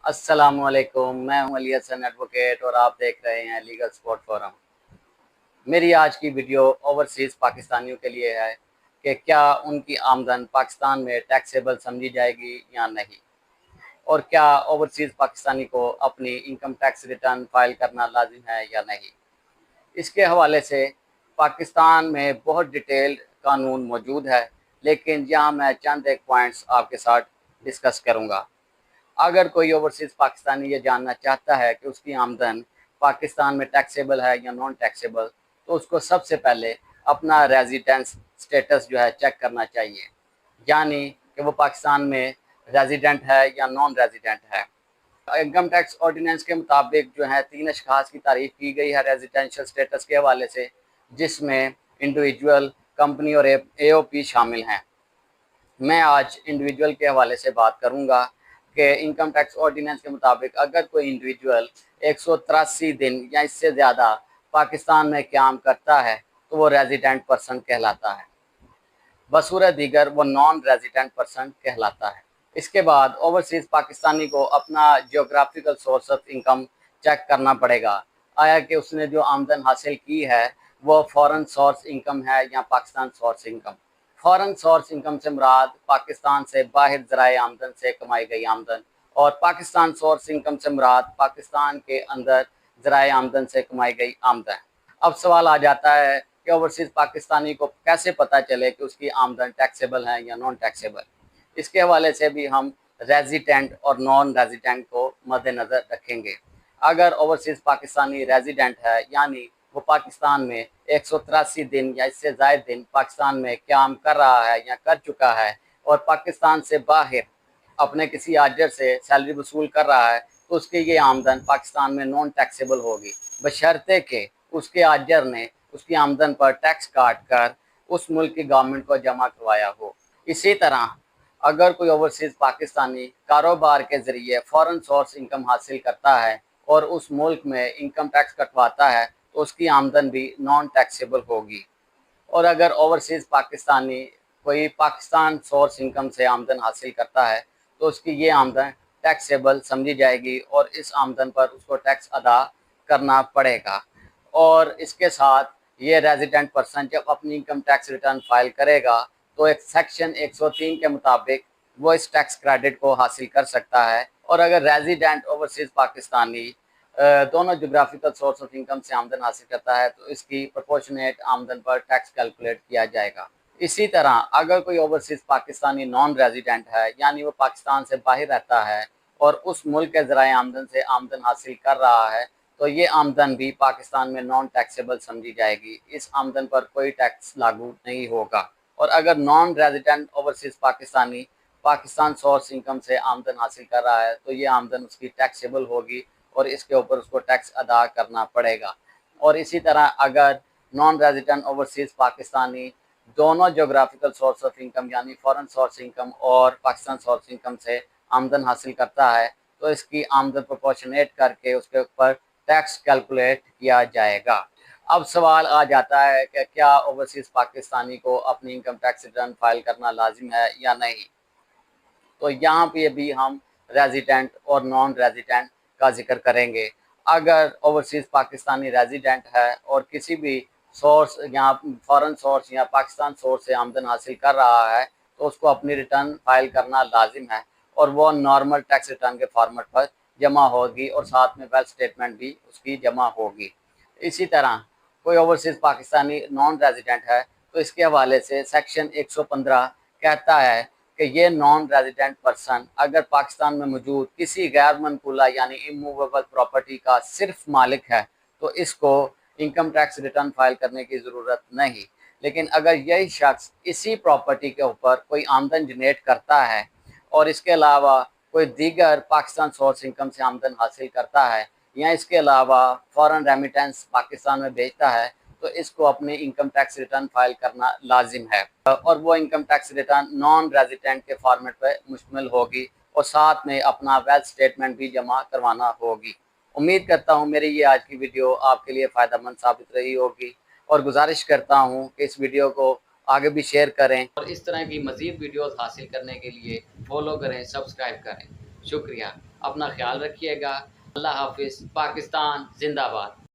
अस्सलामुअलैकुम, मैं हूं अली हसन एडवोकेट और आप देख रहे हैं लीगल सपोर्ट फोरम। मेरी आज की वीडियो ओवरसीज़ पाकिस्तानियों के लिए है कि क्या उनकी आमदन पाकिस्तान में टैक्सेबल समझी जाएगी या नहीं, और क्या ओवरसीज़ पाकिस्तानी को अपनी इनकम टैक्स रिटर्न फाइल करना लाजिम है या नहीं। इसके हवाले से पाकिस्तान में बहुत डिटेल्ड कानून मौजूद है, लेकिन यहाँ मैं चंद एक पॉइंट्स आपके साथ डिस्कस करूँगा। अगर कोई ओवरसीज़ पाकिस्तानी ये जानना चाहता है कि उसकी आमदन पाकिस्तान में टैक्सेबल है या नॉन टैक्सेबल, तो उसको सबसे पहले अपना रेजिडेंस स्टेटस जो है चेक करना चाहिए, यानी कि वो पाकिस्तान में रेजिडेंट है या नॉन रेजिडेंट है। इनकम टैक्स ऑर्डिनेंस के मुताबिक जो है 3 अशखास की तारीफ की गई है रेजिडेंशियल स्टेटस के हवाले से, जिसमें इंडिविजुअल, कंपनी और AOP शामिल हैं। मैं आज इंडिविजुअल के हवाले से बात करूंगा कि इनकम टैक्स ऑर्डिनेंस के मुताबिक अगर कोई इंडिविजुअल 183 दिन या इससे ज़्यादा पाकिस्तान में क़याम करता है तो वो रेजिडेंट पर्सन कहलाता है, बसूरत दीगर वो नॉन रेजिडेंट पर्सन कहलाता है। इसके बाद ओवरसीज़ पाकिस्तानी को अपना geographical source of income check करना पड़ेगा, आया कि उसने जो आमदन हासिल की है वो फॉरेन सोर्स इनकम है या Pakistan source income. Foreign source income से मुराद पाकिस्तान से बाहर ज़राए आमदन से कमाई गई आमदन, और पाकिस्तान सोर्स इनकम से मुराद पाकिस्तान के अंदर ज़राए आमदन से कमाई गई आमदन। अब सवाल आ जाता है कि ओवरसीज़ पाकिस्तानी को कैसे पता चले कि उसकी आमदन टैक्सेबल है या नॉन टैक्सेबल। इसके हवाले से भी हम रेजिडेंट और नॉन रेजिडेंट को मद्देनज़र रखेंगे। अगर ओवरसीज़ पाकिस्तानी रेजिडेंट है, यानी वो पाकिस्तान में 183 दिन या इससे ज़ायद दिन पाकिस्तान में क़याम कर रहा है या कर चुका है, और पाकिस्तान से बाहर अपने किसी आजर से सैलरी वसूल कर रहा है, तो उसकी ये आमदन पाकिस्तान में नॉन टैक्सेबल होगी, बशर्ते कि उसके आजर ने उसकी आमदन पर टैक्स काट कर उस मुल्क की गवर्नमेंट को जमा करवाया हो। इसी तरह अगर कोई ओवरसीज़ पाकिस्तानी कारोबार के ज़रिए फ़ॉरेन सोर्स इनकम हासिल करता है और उस मुल्क में इनकम टैक्स कटवाता है, तो उसकी आमदन भी नॉन टैक्सेबल होगी। और अगर ओवरसीज़ पाकिस्तानी कोई पाकिस्तान सोर्स इनकम से आमदन हासिल करता है, तो उसकी ये आमदन टैक्सेबल समझी जाएगी और इस आमदन पर उसको टैक्स अदा करना पड़ेगा। और इसके साथ ये रेजिडेंट पर्सन जब अपनी इनकम टैक्स रिटर्न फाइल करेगा, तो एक सेक्शन 103 के मुताबिक वो इस टैक्स क्रेडिट को हासिल कर सकता है। और अगर रेजिडेंट ओवरसीज़ पाकिस्तानी दोनों जोग्राफिकल सोर्स ऑफ इनकम से आमदन हासिल करता है, तो इसकी प्रोपोर्शनेट आमदन पर टैक्स कैलकुलेट किया जाएगा। इसी तरह अगर कोई ओवरसीज़ पाकिस्तानी नॉन रेजिडेंट है, यानी वो पाकिस्तान से बाहर रहता है और उस मुल्क के ज़राए आमदन से आमदन हासिल कर रहा है, तो ये आमदन भी पाकिस्तान में नॉन टैक्सेबल समझी जाएगी। इस आमदन पर कोई टैक्स लागू नहीं होगा। और अगर non resident overseas Pakistani Pakistan source income से आमदन हासिल कर रहा है, तो ये आमदन उसकी टैक्सेबल होगी और इसके ऊपर उसको टैक्स अदा करना पड़ेगा। और इसी तरह अगर नॉन रेजिडेंट ओवरसीज़ पाकिस्तानी दोनों जोग्राफिकल सोर्स ऑफ इनकम यानी फॉरेन सोर्स इनकम और पाकिस्तान सोर्स इनकम से आमदन हासिल करता है, तो इसकी आमदन प्रोपोर्शनेट करके उसके ऊपर टैक्स कैलकुलेट किया जाएगा। अब सवाल आ जाता है कि क्या ओवरसीज़ पाकिस्तानी को अपनी इनकम टैक्स रिटर्न फाइल करना लाजिम है या नहीं। तो यहाँ पे भी हम रेजिडेंट और नॉन रेजिडेंट का जिक्र करेंगे। अगर ओवरसीज़ पाकिस्तानी रेजिडेंट है और किसी भी सोर्स या फॉरेन सोर्स या पाकिस्तान सोर्स से आमदन हासिल कर रहा है, तो उसको अपनी रिटर्न फाइल करना लाजिम है और वो नॉर्मल टैक्स रिटर्न के फॉर्मेट पर जमा होगी और साथ में वेल्थ स्टेटमेंट भी उसकी जमा होगी। इसी तरह कोई ओवरसीज़ पाकिस्तानी नॉन रेजिडेंट है, तो इसके हवाले से सेक्शन 115 कहता है कि ये नॉन रेजिडेंट पर्सन अगर पाकिस्तान में मौजूद किसी गैर मनकूला यानी इमूवेबल प्रॉपर्टी का सिर्फ मालिक है, तो इसको इनकम टैक्स रिटर्न फाइल करने की ज़रूरत नहीं। लेकिन अगर यही शख्स इसी प्रॉपर्टी के ऊपर कोई आमदन जनरेट करता है और इसके अलावा कोई दीगर पाकिस्तान सोर्स इनकम से आमदन हासिल करता है या इसके अलावा फॉरेन रेमिटेंस पाकिस्तान में भेजता है, तो इसको अपने इनकम टैक्स रिटर्न फाइल करना लाजिम है। और वो income tax return non resident के फॉर्मेट पर मुश्तमिल होगी और साथ में अपना वेल्थ स्टेटमेंट भी जमा करवाना होगी। उम्मीद करता हूँ मेरी ये आज की वीडियो आपके लिए फ़ायदेमंद साबित रही होगी और गुजारिश करता हूँ कि इस वीडियो को आगे भी शेयर करें और इस तरह की मज़ीद वीडियोज़ हासिल करने के लिए फॉलो करें, सब्सक्राइब करें। शुक्रिया। अपना ख्याल रखिएगा। अल्लाह हाफिज़। पाकिस्तान जिंदाबाद।